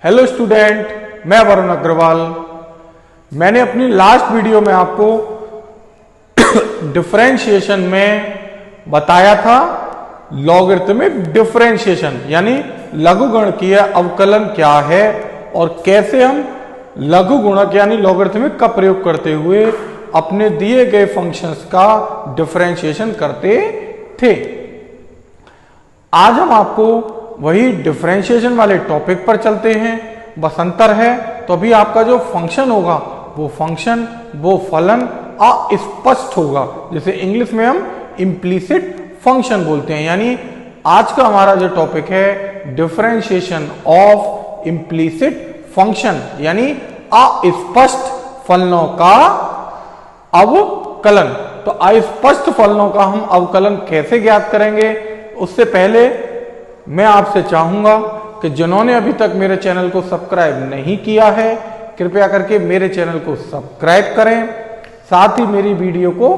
Hello student, मैं वरुण अग्रवाल। मैंने अपनी लास्ट वीडियो में आपको डिफरेंशिएशन में बताया था लॉगरिथमिक डिफरेंशिएशन यानी लघुगणकीय अवकलन क्या है और कैसे हम लघुगुणक यानी लॉगरिथमिक का प्रयोग करते हुए अपने दिए गए फंक्शंस का डिफरेंशिएशन करते थे। आज हम आपको वही डिफरेंशिएशन वाले टॉपिक पर चलते हैं। बस अंतर है तो अभी आपका जो फंक्शन होगा वो फलन अस्पष्ट होगा, जिसे इंग्लिश में हम इम्प्लीसिट फंक्शन बोलते हैं। यानी आज का हमारा जो टॉपिक है डिफरेंशिएशन ऑफ इम्प्लीसिट फंक्शन यानी अस्पष्ट फलनों का अवकलन। तो अस्पष्ट फलनों का हम अवकलन कैसे ज्ञात करेंगे, उससे पहले मैं आपसे चाहूंगा कि जिन्होंने अभी तक मेरे चैनल को सब्सक्राइब नहीं किया है कृपया करके मेरे चैनल को सब्सक्राइब करें, साथ ही मेरी वीडियो को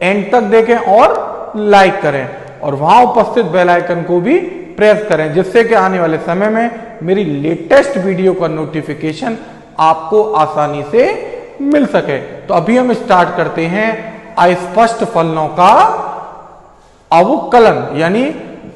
एंड तक देखें और लाइक करें और वहां उपस्थित बेल आइकन को भी प्रेस करें, जिससे कि आने वाले समय में मेरी लेटेस्ट वीडियो का नोटिफिकेशन आपको आसानी से मिल सके। तो अभी हम स्टार्ट करते हैं अस्पष्ट फलनों का अवकलन यानी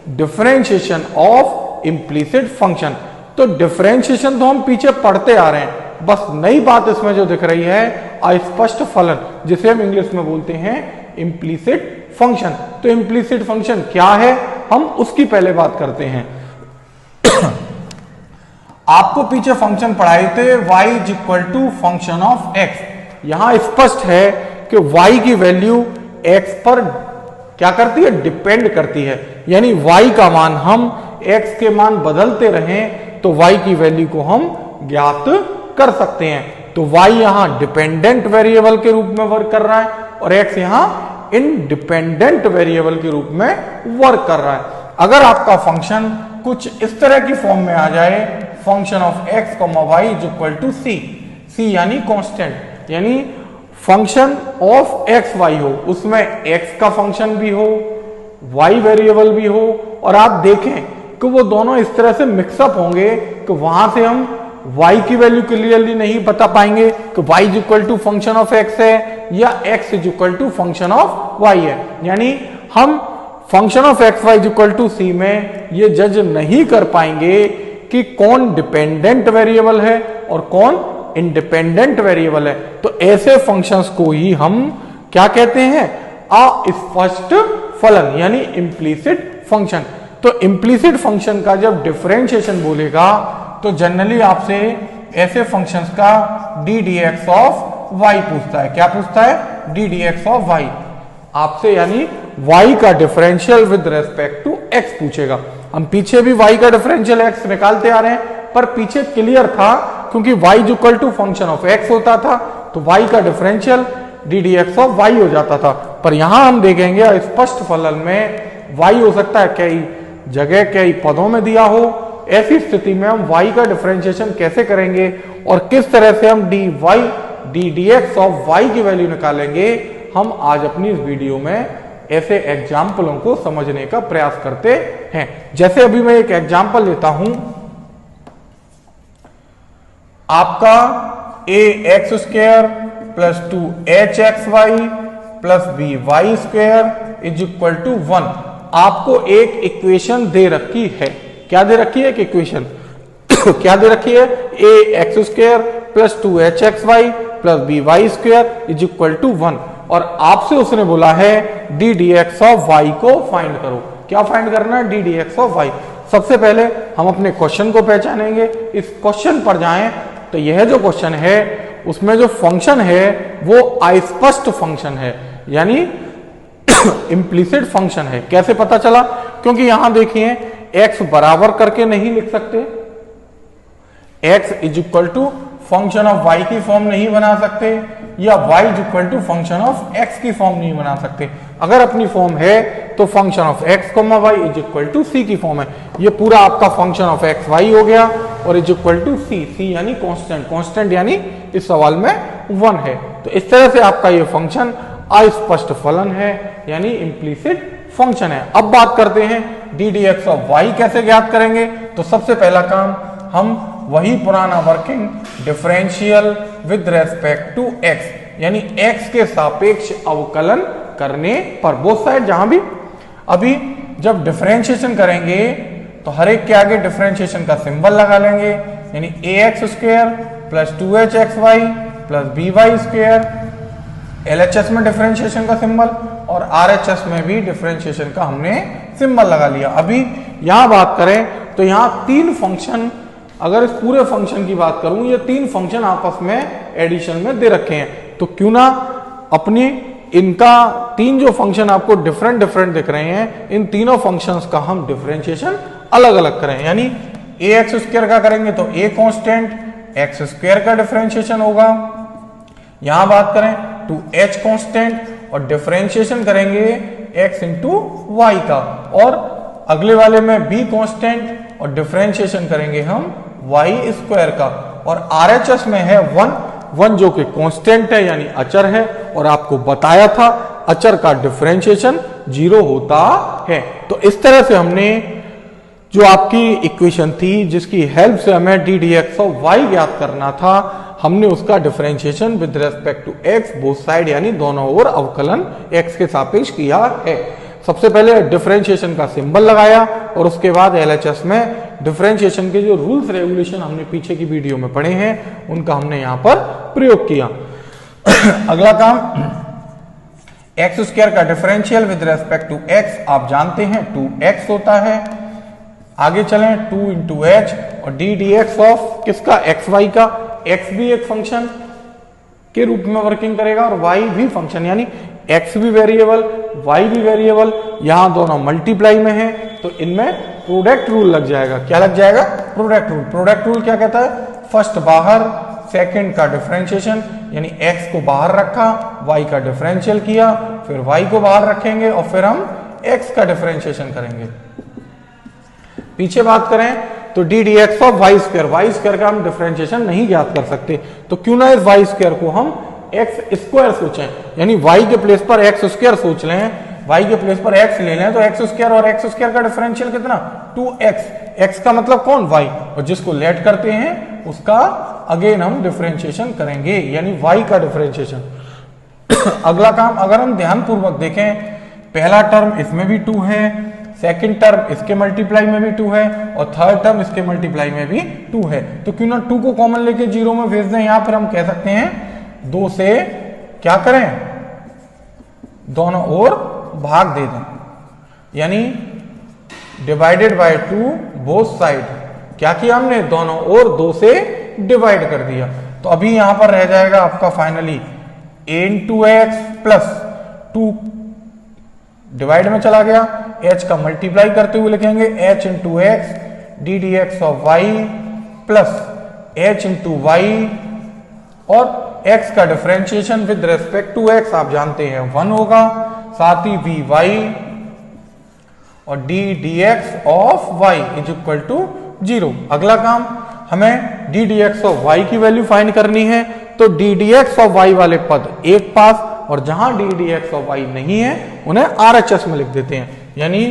डिफरेंशिएशन ऑफ इम्प्लीसिट फंक्शन। तो डिफरेंशिएशन तो हम पीछे पढ़ते आ रहे हैं, बस नई बात इसमें जो दिख रही है अस्पष्ट फलन, जिसे हम इंग्लिश में बोलते हैं इम्प्लीसिट फंक्शन। तो इम्प्लीसिट फंक्शन क्या है, हम उसकी पहले बात करते हैं। आपको पीछे फंक्शन पढ़ाए थे y is equal to function of x। यहां स्पष्ट है कि y की वैल्यू x पर क्या करती है, डिपेंड करती है। यानी y का मान हम x के मान बदलते रहें तो y की वैल्यू को हम ज्ञात कर सकते हैं। तो y यहां डिपेंडेंट वेरिएबल के रूप में वर्क कर रहा है और x यहां इंडिपेंडेंट वेरिएबल के रूप में वर्क कर रहा है। अगर आपका फंक्शन कुछ इस तरह की फॉर्म में आ जाए, function of x, y is equal to c यानी कांस्टेंट, यानी फंक्शन ऑफ एक्स वाई हो, उसमें x का फंक्शन भी हो, y वेरिएबल भी हो, और आप देखें कि वो दोनों इस तरह से मिक्सअप होंगे कि वहां से हम y की वैल्यू क्लियरली नहीं बता पाएंगे कि y is equal to function of x है या x is equal to function of y है। यानी हम function of x y is equal to c में ये जज नहीं कर पाएंगे कि कौन डिपेंडेंट वेरिएबल है और कौन इंडिपेंडेंट वेरिएबल है। तो ऐसे फंक्शंस को ही हम क्या कहते हैं, अस्पष्ट फलन यानी इम्प्लीसिट फंक्शन। तो इम्प्लीसिट फंक्शन का जब डिफरेंशिएशन बोलेगा तो जनरली आपसे ऐसे फंक्शंस का d d x of y पूछता है। क्या पूछता है, d d x of y आपसे, यानी y का differential with respect to x पूछेगा। हम पीछे भी y का डिफरेंशियल x निकालते आ रहे हैं, पर पीछे क्लियर था क्योंकि y is equal to function of x होता था तो y का differential d d x of y हो जाता था। पर यहां हम देखेंगे स्पष्ट फलन में y हो सकता है कई जगह कई पदों में दिया हो। ऐसी स्थिति में हम y का डिफरेंशिएशन कैसे करेंगे और किस तरह से हम D d x of y की वैल्यू निकालेंगे, हम आज अपनी इस वीडियो में ऐसे एग्जाम्पलों को समझने का प्रयास करते हैं। जैसे अभी मैं एक एग्जाम्पल लेता हूं, आपका a x square plus 2hxy plus by square is equal to 1। आपको एक इक्वेशन दे रखी है। क्या दे रखी है, एक इक्वेशन क्या दे रखी है, a x square plus 2hxy plus by square is equal to 1 और आपसे उसने बोला है d d x of y को फाइंड करो। क्या फाइंड करना है, d d x of y. सबसे पहले हम अपने क्वेश्चन को पहचानेंगे। इस क्वेश्चन पर जाएं तो यह जो क्वेश्चन है उसमें जो फंक्शन है वो अस्पष्ट फंक्शन है यानी इम्प्लीसिट फंक्शन है। कैसे पता चला, क्योंकि यहां देखिए x बराबर करके नहीं लिख सकते, x is equal to function of y की फॉर्म नहीं बना सकते या y is equal to function of x की फॉर्म नहीं बना सकते। अगर अपनी फॉर्म है तो function of x, y is equal to c की फॉर्म है। ये पूरा आपका फंक्शन ऑफ x y हो गया और इज इक्वल टू c यानी कांस्टेंट यानी इस सवाल में 1 है। तो इस तरह से आपका ये फंक्शन अस्पष्ट फलन है यानी इम्प्लीसिट फंक्शन है। अब बात करते हैं d d x of y कैसे ज्ञात करेंगे। तो सबसे पहला काम हम वही पुराना working differential with respect to x, यानी एक्स के सापेक्ष अवकलन करने पर, बोथ साइड जहां भी। अभी जब डिफरेंशिएशन करेंगे तो हर एक के आगे डिफरेंशिएशन का सिंबल लगा लेंगे, यानी a x square plus 2h(xy) plus by square, LHS में डिफरेंशिएशन का सिंबल और RHS में भी डिफरेंशिएशन का हमने सिंबल लगा लिया। अभी यहां बात करें तो यहां तीन फंक्शन, अगर इस पूरे फंक्शन की बात करूं, ये तीन फंक्शन आपस में एडिशन में दे रखे हैं, तो क्यों ना अपनी इनका तीन जो फंक्शन आपको डिफरेंट दिख रहे हैं, इन तीनों फंक्शंस का हम डिफरेंशिएशन अलग अलग करें। यानी ए एक्स स्क्वायर का करेंगे तो ए कांस्टेंट एक्स स्क्वायर का डिफरेंशिएशन होगा। यहां बात करें टू एच कांस्टेंट और डिफरेंशिएशन करेंगे एक्स इंटू वाई का, और अगले वाले में बी कांस्टेंट और डिफरेंशिएशन करेंगे हम वाई स्क्वायर का। और आरएचएस में है वन जो कि कांस्टेंट है यानी अचर है, और आपको बताया था अचर का डिफरेंशिएशन 0 होता है। तो इस तरह से हमने जो आपकी इक्वेशन थी जिसकी हेल्प से हमें d d x of y ज्ञात करना था, हमने उसका differentiation with respect to x both side यानी दोनों ओर अवकलन एक्स के सापेक्ष किया है। सबसे पहले डिफरेंशिएशन का सिंबल लगाया और उसके बाद एलएचएस में डिफरेंशिएशन के जो रूल्स रेगुलेशन हमने पीछे की वीडियो में पढ़े हैं उनका हमने यहां पर प्रयोग किया। अगला काम, एक्स स्क्वायर का differential with respect to x आप जानते हैं 2x होता है। आगे चलें 2 इंटू एच और डी डी एक्स ऑफ किसका, एक्स वाई का। एक्स भी एक फंक्शन के रूप में वर्किंग करेगा और वाई भी फंक्शन, यानी एक्स भी वेरिएबल वाई भी वेरिएबल, यहां दोनों मल्टीप्लाई में है तो इनमें प्रोडक्ट रूल लग जाएगा। क्या लग जाएगा, प्रोडक्ट रूल। प्रोडक्ट रूल क्या कहता है, फर्स्ट बाहर सेकंड का डिफरेंशिएशन, यानी एक्स को बाहर रखा वाई का डिफरेंशियल किया, फिर वाई को बाहर रखेंगे और फिर हम एक्स का डिफरेंशिएशन करेंगे। पीछे बात करें तो d d x of y square का हम डिफरेंशिएशन नहीं ज्ञात कर सकते, तो क्यों ना इस वाई स्क्वायर को हम एक्स स्क्वायर सोचें, यानी वाई के प्लेस पर एक्स स्क्वायर सोच लें, वाई के प्लेस पर एक्स ले लें, तो एक्स स्क्वायर और एक्स स्क्वायर का डिफरेंशियल कितना 2x, एक्स का मतलब कौन, वाई, और जिसको लेट करते हैं उसका अगेन हम डिफरेंशिएशन करेंगे, यानी वाई का डिफरेंशिएशन। अगला काम, अगर हम ध्यानपूर्वक देखें, पहला टर्म इसमें भी 2 है, सेकंड टर्म इसके मल्टीप्लाई में भी 2 है और थर्ड टर्म इसके मल्टीप्लाई में भी 2 है, तो क्यों ना 2 को कॉमन लेके 0 में भेज दें। यहां पर हम कह सकते हैं 2 से क्या करें, दोनों ओर भाग दे दें, यानी डिवाइडेड बाय 2 बोथ साइड। क्या किया हमने, दोनों ओर 2 से डिवाइड कर दिया, तो अभी यहां पर रह जाएगा आपका finally a into x plus 2 divide में चला गया, h का मल्टीप्लाई करते हुए लिखेंगे h into x d d x of y plus h into y, और x का differentiation with respect to x आप जानते हैं 1 होगा, साथ ही वी वाई और d d x of y is equal to 0। अगला काम, हमें d d x of y की वैल्यू फाइंड करनी है, तो d d x of y वाले पद एक पास और जहां d d x of y नहीं है उन्हें आरएचएस में लिख देते हैं, यानी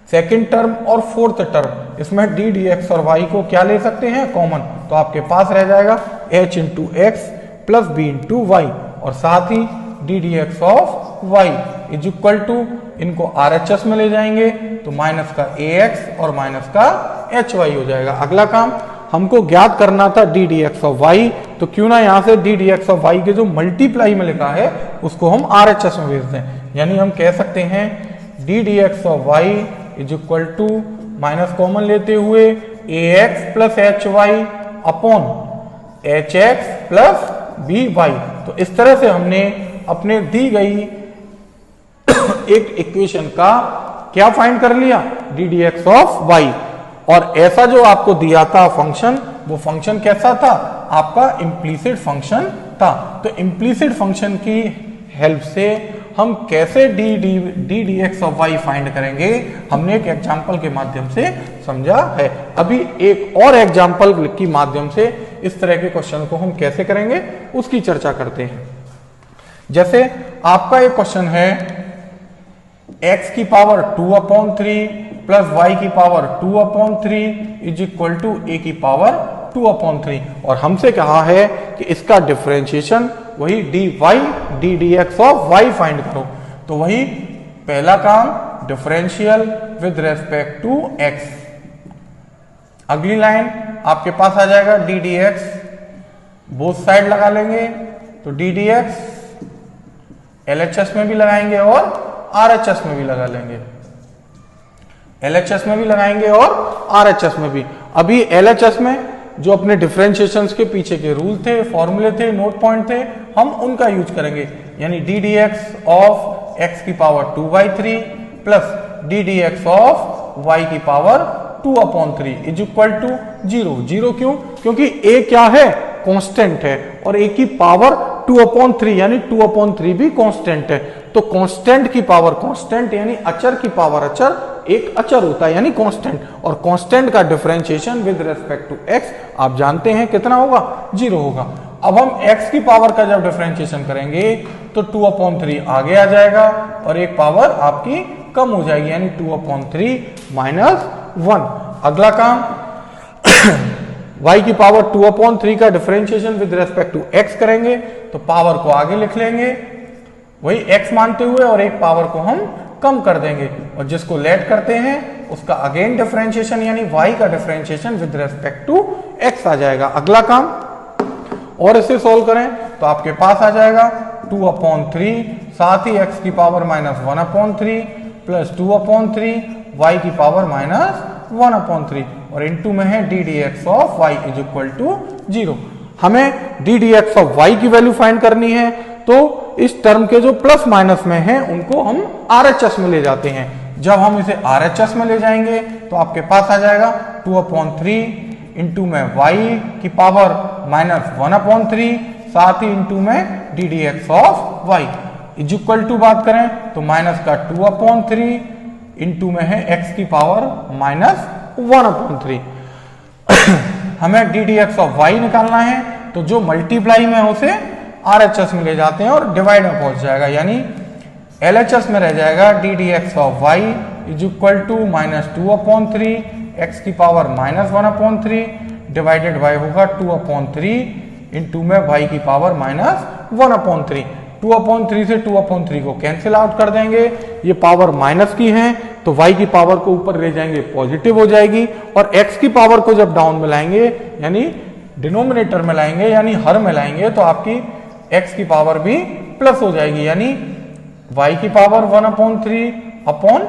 सेकंड टर्म और फोर्थ टर्म इसमें डी डी एक्स और वाई को क्या ले सकते हैं, कॉमन, तो आपके पास रह जाएगा h into x plus b into y, और साथ ही d d x of y is equal to, इनको आरएचएस में ले जाएंगे तो माइनस का ए एक्स और माइनस का एच वाई हो जाएगा। अगला काम, हमको ज्ञात करना था d d x of y, तो क्यों ना यहां से d d x of y के जो मल्टीप्लाई में लिखा है उसको हम आरएचएस में भेज दें, यानी हम कह सकते हैं d d x of y is equal to minus common लेते हुए a x plus h y upon h x plus b y. तो इस तरह से हमने अपने दी गई एक इक्वेशन का क्या फाइंड कर लिया, d d x of y, और ऐसा जो आपको दिया था फंक्शन, वो फंक्शन कैसा था, आपका इम्प्लीसिट फंक्शन था। तो इम्प्लीसिट फंक्शन की हेल्प से हम कैसे d d x of y find करेंगे, हमने एक एग्जाम्पल के माध्यम से समझा है। अभी एक और एग्जाम्पल के माध्यम से इस तरह के क्वेश्चन को हम कैसे करेंगे उसकी चर्चा करते हैं। जैसे आपका एक क्वेश्चन है x की पावर 2/3 प्लस वाई की पावर 2/3 इज इक्वल टू ए की पावर 2/3। और हमसे कहा है कि इसका डिफरेंशिएशन वही dy d dx of y find करो। तो वही पहला काम differential with respect to x। अगली लाइन आपके पास आ जाएगा d dx, बोथ साइड लगा लेंगे तो d dx LHS में भी लगाएंगे और RHS में भी लगा लेंगे, LHS में भी लगाएंगे और RHS में भी। अभी LHS में जो अपने डिफरेंशिएशंस के पीछे के रूल थे, फॉर्मूले थे, नोट पॉइंट थे, हम उनका यूज करेंगे। यानी d dx ऑफ x की power 2/3 plus d dx of y की पावर 2/3 इज इक्वल टू 0। 0 क्यों? क्योंकि a क्या है? कांस्टेंट है और a की पावर 2/3 यानी 2/3 भी कांस्टेंट है। तो कांस्टेंट की पावर कांस्टेंट यानी अचर की पावर अचर, एक अचर होता है यानी कांस्टेंट, और कांस्टेंट का differentiation with respect to x आप जानते हैं कितना होगा? 0 होगा। अब हम x की पावर का जब डिफरेंशिएशन करेंगे तो 2/3 आगे आ जाएगा और एक पावर आपकी कम हो जाएगी यानी 2/3 माइनस 1। अगला काम y की पावर 2/3 का differentiation with respect to x करेंगे तो पावर को आगे लिख लेंगे वही x मानते हुए और एक पावर को हम कम कर देंगे और जिसको लेट करते हैं उसका अगेन डिफरेंशिएशन यानी y का differentiation with respect to x आ जाएगा। अगला काम और इसे सोल्व करें तो आपके पास आ जाएगा 2/3 साथ ही x की पावर माइनस 1/3 प्लस 2/3 y की पावर माइनस 1/3 और इनटू में है d dx of y is equal to 0। हमें d dx ऑफ y की वैल्यू फाइंड करनी है तो इस टर्म के जो प्लस माइनस में है उनको हम RHS में ले जाते हैं। जब हम इसे RHS में ले जाएंगे तो आपके पास आ जाएगा 2/3 इंटू में y की पावर माइनस 1/3 साथ ही इंटू में d dx of y is equal to बात करें तो माइनस का 2/3 इंटू में है x की पावर माइनस 1/3। हमें d dx ऑफ y निकालना है तो जो मल्टीप्लाई में उसे RHS में ले जाते हैं और डिवाइड में पहुंच जाएगा यानी LHS में रह जाएगा d dx of y is equal to minus 2/3 x की पावर माइनस 1/3 डिवाइडेड बाय होगा 2/3 इंटू में y की पावर माइनस 1/3। 2/3 से 2/3 को कैंसिल आउट कर देंगे, ये पावर माइनस की है तो y की पावर को ऊपर ले जाएंगे पॉजिटिव हो जाएगी और x की पावर को जब डाउन में लाएंगे यानी डिनोमिनेटर में लाएंगे यानी हर में लाएंगे तो आपकी x की पावर भी प्लस हो जाएगी यानी y की पावर 1/3 अपॉन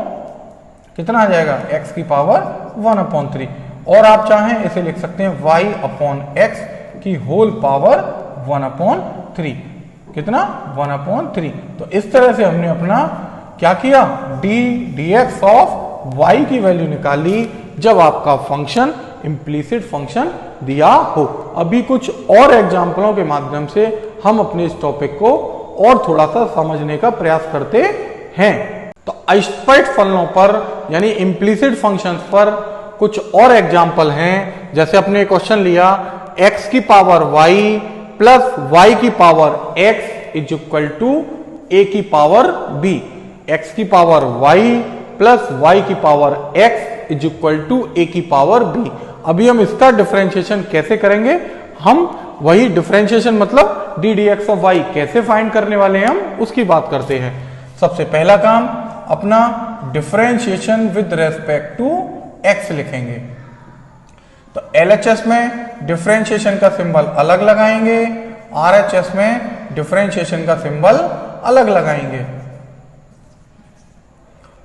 कितना आ जाएगा x की पावर 1/3 और आप चाहें इसे लिख सकते हैं y अपॉन x की होल पावर 1/3 कितना 1/3। तो इस तरह से हमने अपना क्या किया d dx ऑफ y की वैल्यू निकाली जब आपका फंक्शन इम्प्लीसिट फंक्शन दिया हो। अभी कुछ और एग्जाम्पलों के माध्यम से हम अपने इस टॉपिक को और थोड़ा सा समझने का प्रयास करते हैं। तो एक्सपर्ट फलनों पर यानी इम्प्लीसिट फंक्शंस पर कुछ और एग्जाम्पल हैं। जैसे अपने क्वेश्चन लिया x की पावर y प्लस y की power x is equal to a की पावर b। x की पावर y प्लस y की power x is equal to a की पावर b। अभी हम इसका डिफरेंशिएशन कैसे करेंगे? हम वही डिफरेंशिएशन मतलब d dx ऑफ y कैसे फाइंड करने वाले हैं हम उसकी बात करते हैं। सबसे पहला काम अपना differentiation with respect to x लिखेंगे। तो LHS में डिफरेंशिएशन का सिंबल अलग लगाएंगे, RHS में डिफरेंशिएशन का सिंबल अलग लगाएंगे।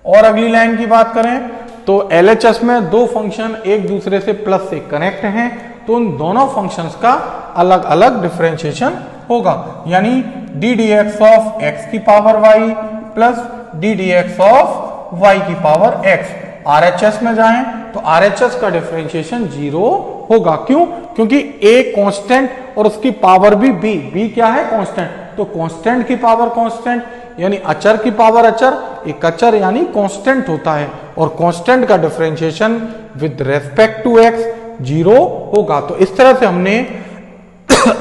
और अगली लाइन की बात करें तो LHS में दो फंक्शन एक दूसरे से प्लस से कनेक्ट हैं तो उन दोनों फंक्शंस का अलग अलग डिफरेंशिएशन होगा यानी d dx ऑफ x की power y plus d dx of y की पावर x। RHS में जाएं तो RHS का डिफरेंशिएशन 0 होगा। क्यों? क्योंकि a कांस्टेंट और उसकी पावर भी b क्या है? कांस्टेंट। तो कांस्टेंट की पावर कांस्टेंट यानी अचर की पावर अचर, एक अचर यानी कांस्टेंट होता है और कांस्टेंट का differentiation with respect to x 0 होगा। तो इस तरह से हमने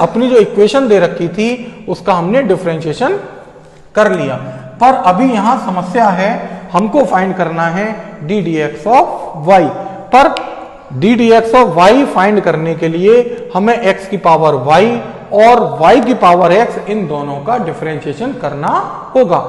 अपनी जो इक्वेशन दे रखी थी उसका हमने डिफरेंशिएशन कर लिया। पर अभी यहां समस्या है, हमको फाइंड करना है d d x of y. पर d d x of y find करने के लिए हमें एक्स की पावर वाई और वाई की पावर एक्स इन दोनों का डिफरेंशिएशन करना होगा।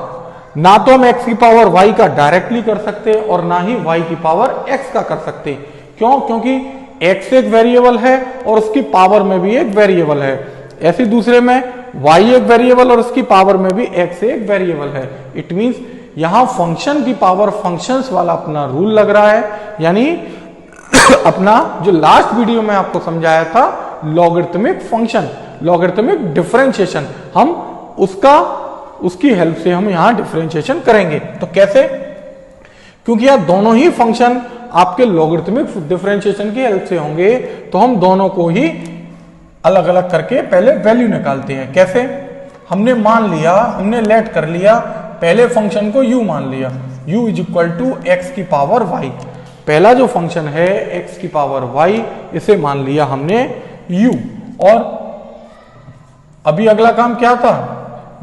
ना तो हम एक्स की पावर वाई का डायरेक्टली कर सकते और ना ही वाई की पावर एक्स का कर सकते। क्यों? क्योंकि एक्स एक वेरिएबल है और उसकी पावर में भी एक वेरिएबल है। ऐसे दूसरे में वाई एक वेरिएबल और उसकी पावर में भी एक्स एक वेरिएबल है। इट मींस यहां फंक्शन की पावर फंक्शंस वाला अपना रूल लग रहा है, यानी अपना जो लास्ट वीडियो में आपको समझाया था लॉगरिथमिक फंक्शन, लॉगरिथमिक डिफरेंशिएशन, हम उसकी हेल्प से हम यहां डिफरेंशिएशन करेंगे। तो कैसे? क्योंकि यह दोनों ही फंक्शन आपके लॉगरिथमिक डिफरेंशिएशन की हेल्प से होंगे, तो हम दोनों को ही अलग अलग करके पहले वैल्यू निकालते हैं। कैसे? हमने मान लिया, हमने लेट कर लिया, पहले फंक्शन को u मान लिया, u is equal to x की पावर y। पहला जो फंक्शन है x की पावर y, इसे मान लिया हमने u। और अभी अगला काम क्या था?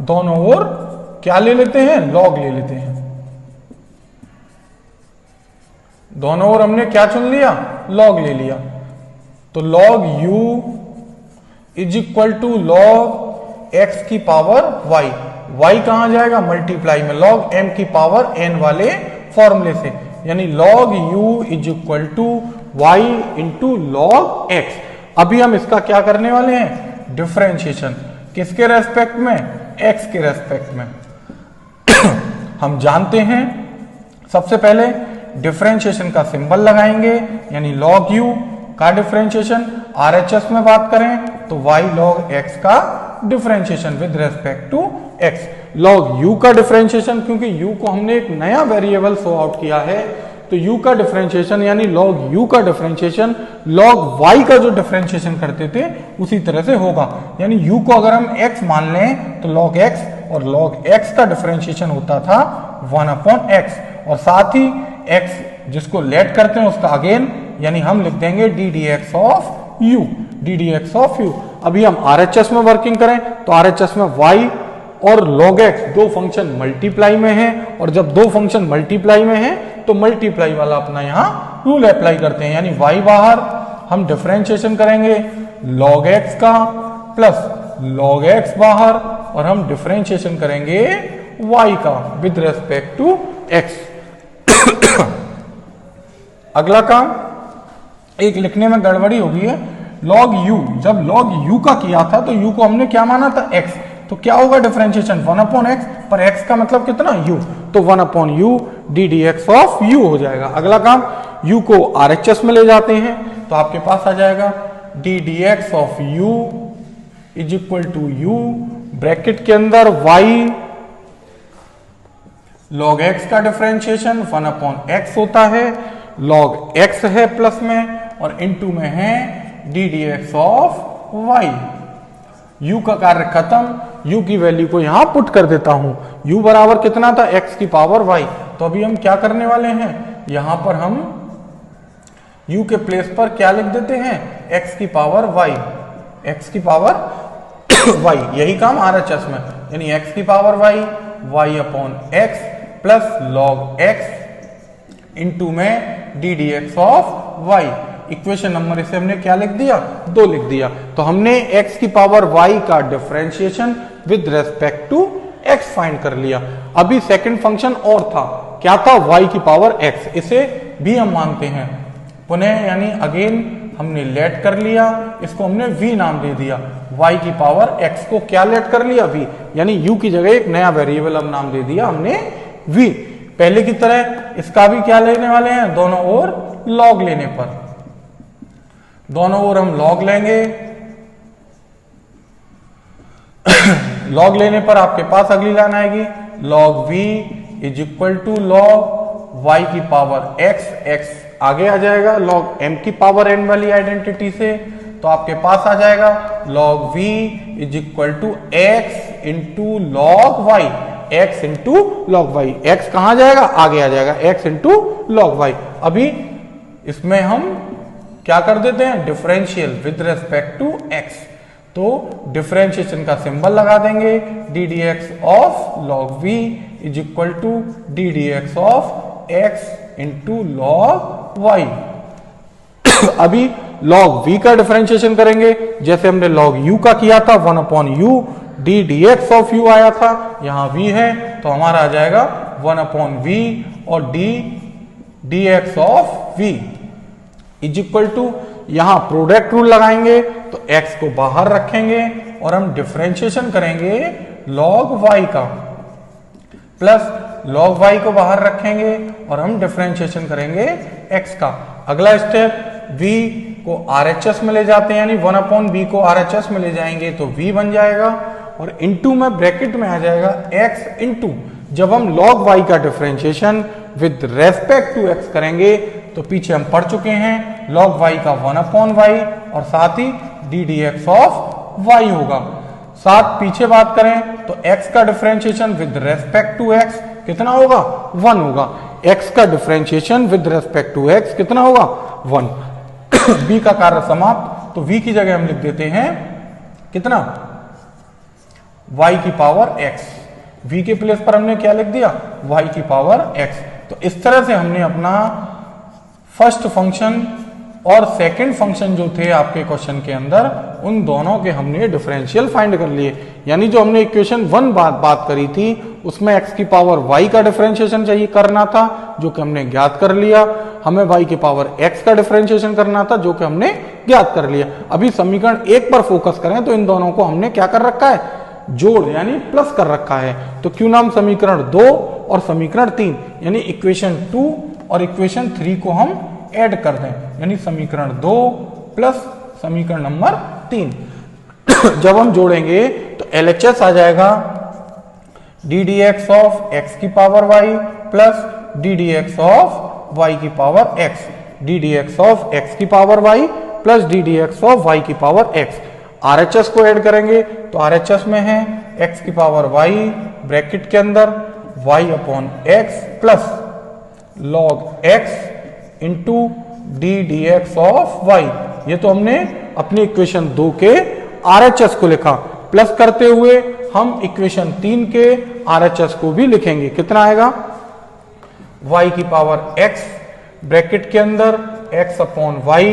दोनों ओर क्या ले लेते हैं? लॉग ले लेते हैं। दोनों ओर हमने क्या चुन लिया? लॉग ले लिया। तो log u is equal to log x की पावर y। y कहां जाएगा? मल्टीप्लाई में लॉग m की पावर n वाले फॉर्मूले से, यानी log u is equal to y into log x. अभी हम इसका क्या करने वाले हैं? डिफरेंशिएशन। किसके रेस्पेक्ट में? x के रेस्पेक्ट में। हम जानते हैं सबसे पहले डिफरेंशिएशन का सिंबल लगाएंगे, यानी log u का डिफरेंशिएशन। RHS में बात करें तो y log x का differentiation with respect to x। log u का डिफरेंशिएशन, क्योंकि u को हमने एक नया वेरिएबल शो आउट किया है, तो u का डिफरेंशिएशन यानी log u का डिफरेंशिएशन log y का जो डिफरेंशिएशन करते थे उसी तरह से होगा। यानी u को अगर हम x मान लें तो log x, और log x का डिफरेंशिएशन होता था 1/x, और साथ ही x जिसको लेट करते हैं उसका अगेन, यानी हम लिख देंगे d d x of u, D d x of u। अभी हम RHS में वर्किंग करें तो RHS में y और log x दो फंक्शन मल्टीप्लाई में हैं, और जब दो फंक्शन मल्टीप्लाई में हैं तो मल्टीप्लाई वाला अपना यहां रूल अप्लाई करते हैं, यानी y बाहर, हम डिफरेंशिएशन करेंगे log x का प्लस log x बाहर, और हम डिफरेंशिएशन करेंगे y का विद रेस्पेक्ट टू x। अगला काम, एक लिखने में गड़बड़ी हो गई है। log u, जब log u का किया था तो u को हमने क्या माना था? x। तो क्या होगा डिफरेंशिएशन? 1/x, पर x का मतलब कितना? u, तो 1/u d d x of u हो जाएगा। अगला काम, u को RHS में ले जाते हैं तो आपके पास आ जाएगा d d x of u is equal to u, bracket के अंदर y log x का डिफरेंशिएशन 1/x होता है, log x है प्लस में, और इनटू में है d d x of y। u का कार्य खत्म, u की वैल्यू को यहां पुट कर देता हूं। u बराबर कितना था? x की पावर y। तो अभी हम क्या करने वाले हैं? यहां पर हम u के प्लेस पर क्या लिख देते हैं? x की पावर y, x की पावर y। यही काम RHS में, यानी x की power y, y/x plus log x into में d d x of y। Equation number इसे हमने क्या लिख दिया? 2 लिख दिया। तो हमने x की पावर y का differentiation with respect to x find कर लिया। अभी सेकंड फंक्शन और था, क्या था? y की पावर x, इसे भी हम मानते हैं पुनः, यानी अगेन हमने लेट कर लिया, इसको हमने v नाम दे दिया। y की पावर x को क्या लेट कर लिया? v, यानी u की जगह एक नया वेरिएबल हम नाम दे दिया हमने v। पहले की तरह इसका भी क्या लेने वाले हैं? दोनों ओर log लेने पर, दोनों ओर हम log लेंगे। log लेने पर आपके पास अगली लाइन आएगी log v is equal to log y की पावर x, x आगे आ जाएगा log m की पावर n वाली आइडेंटिटी से, तो आपके पास आ जाएगा log v is equal to x into log y, x into log y। x कहां जाएगा? आगे आ जाएगा x इंटू log y। अभी इसमें हम क्या कर देते हैं? Differential with respect to x। तो डिफरेंशिएशन का सिंबल लगा देंगे, d d x of log v is equal to d d x of x into log y. अभी लॉग v का डिफरेंशिएशन करेंगे, जैसे हमने लॉग u का किया था, 1/u d d x of u आया था, यहां v है तो हमारा आ जाएगा 1/v और d x of v is equal to, यहां प्रोडक्ट रूल लगाएंगे तो x को बाहर रखेंगे और हम डिफरेंशिएशन करेंगे log y का, प्लस log y को बाहर रखेंगे और हम डिफरेंशिएशन करेंगे x का। अगला स्टेप, v को RHS में ले जाते हैं, यानी 1/v को RHS में ले जाएंगे तो v बन जाएगा और इनटू में ब्रैकेट में आ जाएगा x इंटू, जब हम log y का differentiation with respect to x करेंगे तो पीछे हम पढ़ चुके हैं log y का 1/y और साथ ही d d x of y होगा। साथ पीछे बात करें तो x का differentiation with respect to x कितना होगा, 1 होगा। x का differentiation with respect to x कितना होगा, 1। b का कार्य समाप्त, तो v की जगह हम लिख देते हैं कितना, y की पावर x। v के प्लेस पर हमने क्या लिख दिया, y की पावर x। तो इस तरह से हमने अपना फर्स्ट फंक्शन और सेकंड फंक्शन जो थे आपके क्वेश्चन के अंदर, उन दोनों के हमने डिफरेंशियल फाइंड कर लिए। यानी जो हमने इक्वेशन 1 बात करी थी उसमें x की पावर y का डिफरेंशिएशन चाहिए करना था, जो कि हमने ज्ञात कर लिया। हमें y की पावर x का डिफरेंशिएशन करना था, जो कि हमने ज्ञात कर लिया। अभी समीकरण 1 पर फोकस करें तो इन दोनों को हमने क्या कर रखा है, जोड़ यानी प्लस कर रखा है। तो क्यों नाम समीकरण 2 और समीकरण 3 यानी इक्वेशन 2 और इक्वेशन 3 को हम ऐड कर दें, यानी समीकरण 2 प्लस समीकरण नंबर 3। जब हम जोड़ेंगे तो LHS आ जाएगा d d x of x की power y plus D d x of y की power x, D d x of x की power y plus D d x of y की पावर x। RHS को add करेंगे तो RHS में है x की पावर y ब्रैकेट के अंदर y upon x plus log x into D d x of y। ये तो हमने अपनी इक्वेशन 2 के RHS को लिखा, प्लस करते हुए हम इक्वेशन 3 के RHS को भी लिखेंगे। कितना आएगा, y की पावर x ब्रैकेट के अंदर x अपॉन y,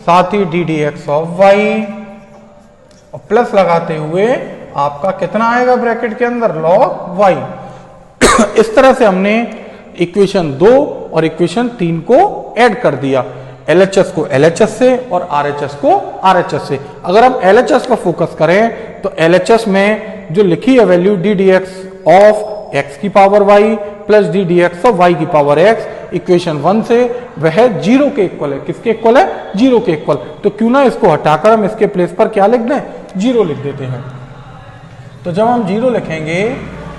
साथ ही d d x of y और प्लस लगाते हुए आपका कितना आएगा ब्रैकेट के अंदर, log y। इस तरह से हमने इक्वेशन 2 और इक्वेशन 3 को ऐड कर दिया, LHS को LHS से और RHS को RHS से। अगर हम LHS पर फोकस करें तो LHS में जो लिखी है value D d x of x की power y plus D d x of y की पावर x इक्वेशन 1 से, वह 0 के इक्वल है। किसके इक्वल है, 0 के इक्वल। तो क्यों ना इसको हटाकर हम इसके प्लेस पर क्या लिख दें, 0 लिख देते हैं। तो जब हम 0 लिखेंगे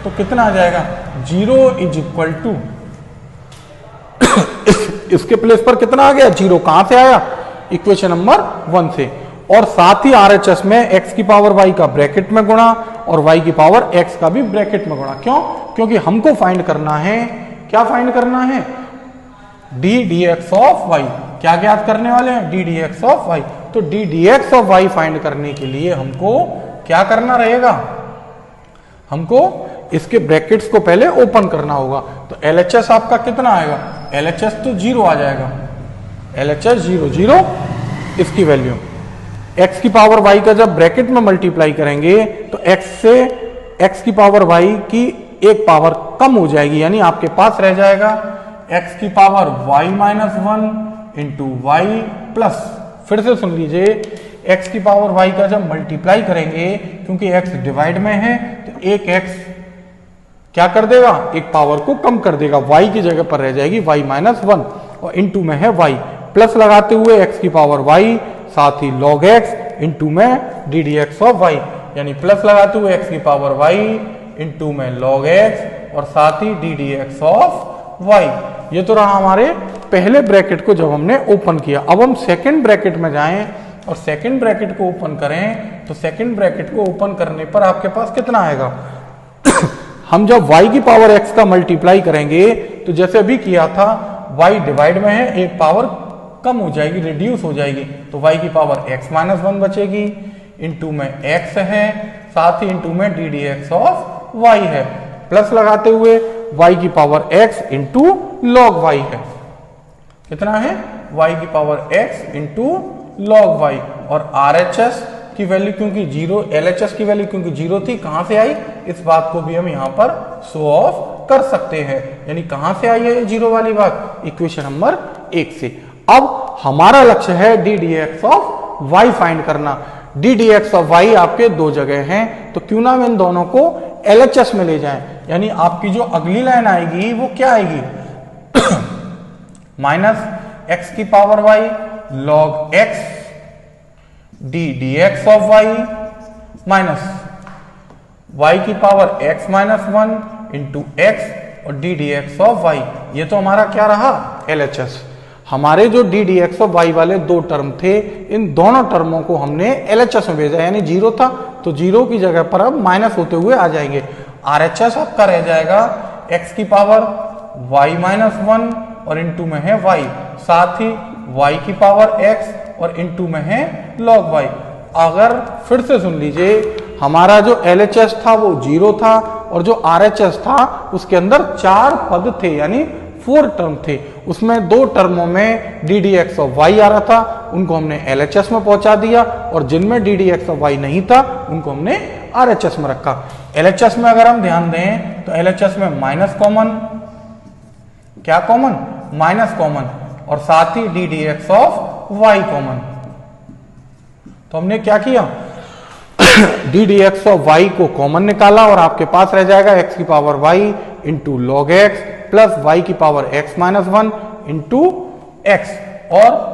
तो कितना आ जाएगा, 0 इज इक्वल टू, इसके प्लेस पर कितना आ गया, 0 कहां से आया, इक्वेशन नंबर 1 से। और साथ ही RHS में x की पावर y का ब्रैकेट में गुणा और y की पावर x का भी ब्रैकेट में गुणा। क्यों, क्योंकि हमको फाइंड करना है, क्या फाइंड करना है, d d x of y। क्या ज्ञात करने वाले हैं, d d x of y। तो d d x of y find करने के लिए हमको क्या करना रहेगा, हमको इसके ब्रैकेट्स को पहले ओपन करना होगा। तो LHS आपका कितना आएगा, LHS तो 0 आ जाएगा, LHS 0 0 इसकी वैल्यू। x की पावर y का जब ब्रैकेट में मल्टीप्लाई करेंगे तो x से x की पावर y की एक पावर कम हो जाएगी, यानी आपके पास रह जाएगा x की power y minus 1 into y plus, फिर से सुन लीजिए, x की पावर y का जब मल्टीप्लाई करेंगे, क्योंकि x डिवाइड में है तो एक x क्या कर देगा, एक पावर को कम कर देगा, y की जगह पर रह जाएगी y माइनस 1 और इंटू में है y, प्लस लगाते हुए x की पावर y, साथ ही log x इंटू में d d x of y, यानी प्लस लगाते हुए x की पावर y इंटू में log x और साथ ही d d x of y। ये तो रहा हमारे पहले ब्रैकेट को जब हमने ओपन किया। अब हम सेकंड ब्रैकेट में जाएं और सेकंड ब्रैकेट को ओपन करें तो सेकंड ब्रैकेट को ओपन करने पर आपके पास कितना आएगा हम जब y की पावर x का मल्टीप्लाई करेंगे तो जैसे अभी किया था, y डिवाइड में है, एक पावर कम हो जाएगी, रिड्यूस हो जाएगी, तो y की पावर x माइनस 1 बचेगी इंटू में x है, साथ ही इंटू में d d x of y है, प्लस लगाते हुए y की power x into log y है। कितना है? y की power x into log y। और RHS की वैल्यू क्योंकि जीरो, LHS की वैल्यू क्योंकि जीरो थी, कहां से आई? इस बात को भी हम यहां पर शो ऑफ कर सकते हैं। यानी कहां से आई है ये जीरो वाली बात? इक्वेशन नंबर 1 से। अब हमारा लक्ष्य है d d x of y find करना। D d x of y आपके दो जगह हैं, तो क्यों ना हम इन दोनों को LHS में ले जाएं। यानी आपकी जो अगली लाइन आएगी वो क्या आएगी? माइनस एक्स की power y log x d d x of y minus y की power x minus 1 into x और d d x of y. ये तो हमारा क्या रहा? LHS। हमारे जो d d x of y वाले दो टर्म थे, इन दोनों टर्मों को हमने LHS में भेजा। यानी जीरो था तो जीरो की जगह पर अब माइनस होते हुए आ जाएंगे। RHS आपका रह जाएगा x की पावर y माइनस 1 और इंटू में है y, साथ ही y की पावर x और इंटू में है log y। अगर फिर से सुन लीजिए, हमारा जो LHS था वो जीरो था और जो RHS था उसके अंदर 4 पद थे, यानी 4 टर्म थे। उसमें 2 टर्मों में d d x of y आ रहा था, उनको हमने LHS में पहुंचा दिया, और जिनमें d d x of y नहीं था उनको हमने RHS में रखा। LHS में अगर हम ध्यान दें तो LHS में माइनस कॉमन, क्या कॉमन? माइनस कॉमन, और साथ ही d d x of y common. तो हमने क्या किया? D d x of y को कॉमन निकाला और आपके पास रह जाएगा एक्स की power y into log x plus y की power x minus 1 into x, और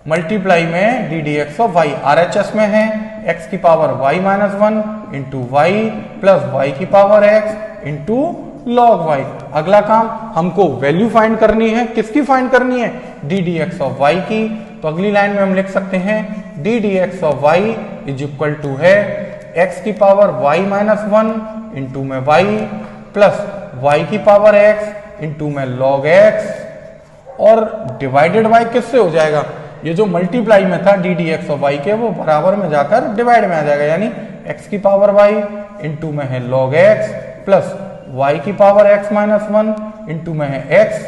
मल्टीप्लाई में d d x of y. RHS में है एक्स की power y minus 1 into Y plus y की power x into log y. अगला काम हमको वैल्यू फाइंड करनी है। किसकी फाइंड करनी है? D d x of y की। तो अगली लाइन में हम लिख सकते हैं d d x of y is equal to है एक्स की पावर वाई माइनस 1 इंटू में वाई प्लस वाई की पावर एक्स इंटू में लॉग एक्स, और डिवाइडेड बाई किससे हो जाएगा? ये जो मल्टीप्लाई में था d d x of y के, वो बराबर में जाकर डिवाइड में आ जाएगा। यानी एक्स की पावर वाई इंटू में है लॉग एक्स प्लस वाई की पावर एक्स माइनस 1 इंटू में है एक्स,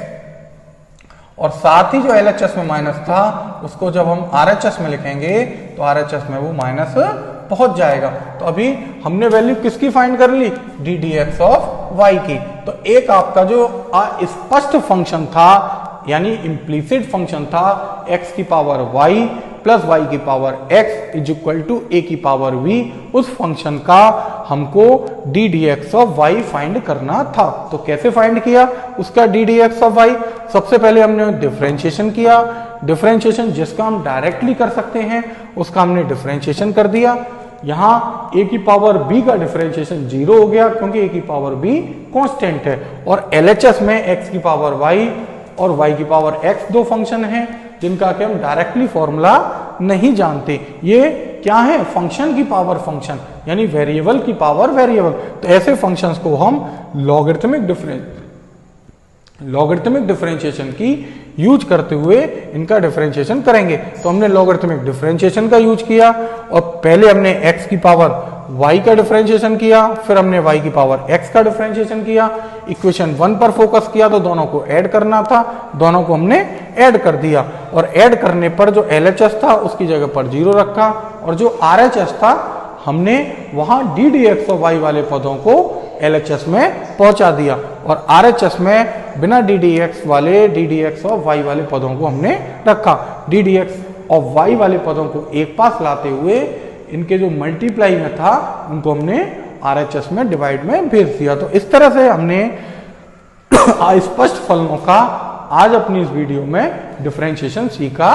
और साथ ही जो LHS में माइनस था उसको जब हम RHS में लिखेंगे तो RHS में वो माइनस पहुंच जाएगा। तो अभी हमने वैल्यू किसकी फाइंड कर ली? D d x of y की। तो एक आपका जो स्पष्ट फंक्शन था, यानी इम्प्लीसिट फंक्शन था x की पावर y प्लस वाई की power x is equal to a की पावर v, उस फंक्शन का हमको d d x of y find करना था। तो कैसे फाइंड किया उसका d d x of y? सबसे पहले हमने डिफरेंशिएशन किया। डिफरेंशिएशन जिसका हम डायरेक्टली कर सकते हैं उसका हमने डिफरेंशिएशन कर दिया। यहां a की पावर b का डिफरेंशिएशन 0 हो गया क्योंकि a की पावर b कांस्टेंट है, और LHS में x की पावर y और y की पावर x दो फंक्शन हैं जिनका कि हम डायरेक्टली फॉर्मूला नहीं जानते। ये क्या है? फंक्शन की पावर फंक्शन, यानी वेरिएबल की पावर वेरिएबल। तो ऐसे फंक्शंस को हम लॉगरिथमिक डिफरेंशिएशन की यूज करते हुए इनका डिफरेंशिएशन करेंगे। तो हमने लॉगरिथमिक डिफरेंशिएशन का यूज किया, और पहले हमने x की पावर y का डिफरेंशिएशन किया, फिर हमने y की पावर x का डिफरेंशिएशन किया। इक्वेशन 1 पर फोकस किया तो दोनों को ऐड करना था, दोनों को हमने ऐड कर दिया, और ऐड करने पर जो LHS था उसकी जगह पर 0 रखा, और जो RHS था हमने वहां d d x of y वाले पदों को LHS में पहुंचा दिया, और RHS में बिना डी डी एक्स वाले d d x of y वाले पदों को हमने रखा। D d x of y वाले पदों को एक पास लाते हुए इनके जो मल्टीप्लाई में था उनको हमने RHS में डिवाइड में भेज दिया। तो इस तरह से हमने स्पष्ट फलनों का आज अपनी इस वीडियो में डिफरेंशिएशन सीखा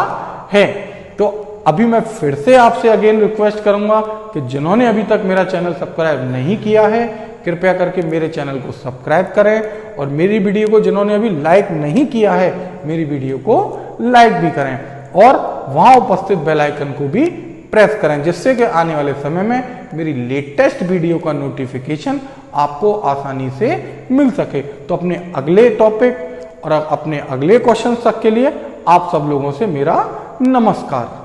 है। तो अभी मैं फिर से आपसे अगेन रिक्वेस्ट करूंगा कि जिन्होंने अभी तक मेरा चैनल सब्सक्राइब नहीं किया है कृपया करके मेरे चैनल को सब्सक्राइब करें, और मेरी वीडियो को जिन्होंने अभी लाइक नहीं किया है मेरी वीडियो को लाइक भी करें, और वहां उपस्थित बेल आइकन को भी प्रेस करें, जिससे कि आने वाले समय में मेरी लेटेस्ट वीडियो का नोटिफिकेशन आपको आसानी से मिल सके। तो अपने अगले टॉपिक और अपने अगले क्वेश्चन तक के लिए आप सब लोगों से मेरा नमस्कार।